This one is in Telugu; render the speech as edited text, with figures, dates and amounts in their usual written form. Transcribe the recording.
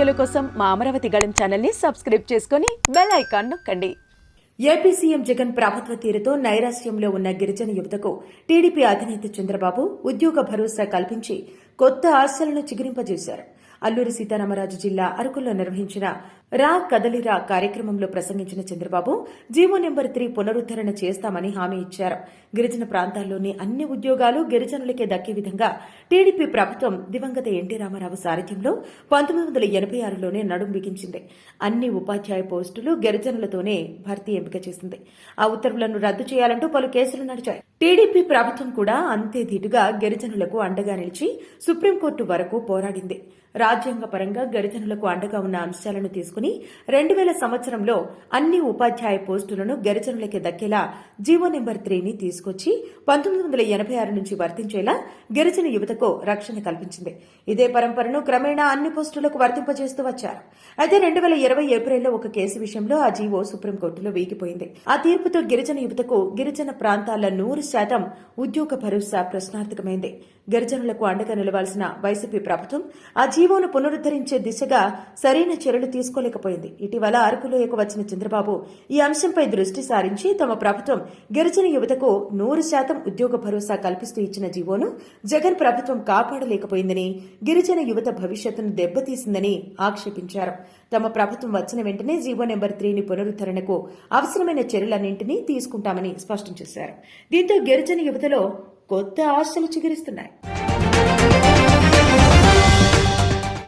వీడియోల కోసం మా అమరావతి గళం ఛానల్ ని సబ్స్క్రైబ్ చేసుకుని బెల్ ఐకాన్ నొక్కండి. ఏపీ సీఎం జగన్ ప్రభుత్వ తీరుతో నైరాశ్యంలో ఉన్న గిరిజన యువతకు టీడీపీ అధినేత చంద్రబాబు ఉద్యోగ భరోసా కల్పించి కొత్త ఆశలను చిగురింపజేశారు. అల్లూరి సీతారామరాజు జిల్లా అరకులో నిర్వహించిన రా కదలిరా కార్యక్రమంలో ప్రసంగించిన చంద్రబాబు జీవో నెంబర్ 3 పునరుద్దరణ చేస్తామని హామీ ఇచ్చారు. గిరిజన ప్రాంతాల్లోని అన్ని ఉద్యోగాలు గిరిజనులకే దక్కే విధంగా టీడీపీ ప్రభుత్వం దివంగత ఎన్టీ రామారావు సారథ్యంలో 1986లోనే నడుం బిగించింది. అన్ని ఉపాధ్యాయ పోస్టులు గిరిజనులతోనే భర్తీ ఎంపిక చేసింది. ఆ ఉత్తర్వులను రద్దు చేయాలంటూ పలు కేసులు నడిచాయి. టీడీపీ ప్రభుత్వం కూడా అంతే ధీటుగా గిరిజనులకు అండగా నిలిచి సుప్రీంకోర్టు వరకు పోరాడింది. రాజ్యాంగపరంగా గిరిజనులకు అండగా ఉన్న అంశాలను తీసుకుని 2000 సంవత్సరంలో అన్ని ఉపాధ్యాయ పోస్టులను గిరిజనులకే దక్కేలా జీవో నెంబర్ 3ని తీసుకొచ్చి 1986 నుంచి వర్తించేలా గిరిజన యువతకు రక్షణ కల్పించింది. ఇదే పరంపరను క్రమేణా అన్ని పోస్టులకు వర్తింపజేస్తూ వచ్చారు. అయితే 2020 ఏప్రిల్లో ఒక కేసు విషయంలో ఆ జీవో సుప్రీంకోర్టులో వీగిపోయింది. ఆ తీర్పుతో గిరిజన యువతకు గిరిజన ప్రాంతాల 100% ఉద్యోగ భరోసా ప్రశ్నార్థకమైంది. గిరిజనులకు అండగా నిలవాల్సిన వైసీపీ ప్రభుత్వం ఆ జీవోను పునరుద్దరించే దిశగా సరైన చర్యలు తీసుకోలేకపోయింది. ఇటీవల అరకులోయకు వచ్చిన చంద్రబాబు ఈ అంశంపై దృష్టి సారించి తమ ప్రభుత్వం గిరిజన యువతకు 100% ఉద్యోగ భరోసా కల్పిస్తూ ఇచ్చిన జీవోను జగన్ ప్రభుత్వం కాపాడలేకపోయిందని, గిరిజన యువత భవిష్యత్తును దెబ్బతీసిందని ఆక్షేపించారు. తమ ప్రభుత్వం వచ్చిన వెంటనే జీవో నెంబర్ 3ని పునరుద్దరణకు అవసరమైన చర్యలన్నింటినీ తీసుకుంటామని స్పష్టం చేశారు. దీంతో గిరిజన యువతలో కొత్త ఆశలు చిగురిస్తున్నాయి.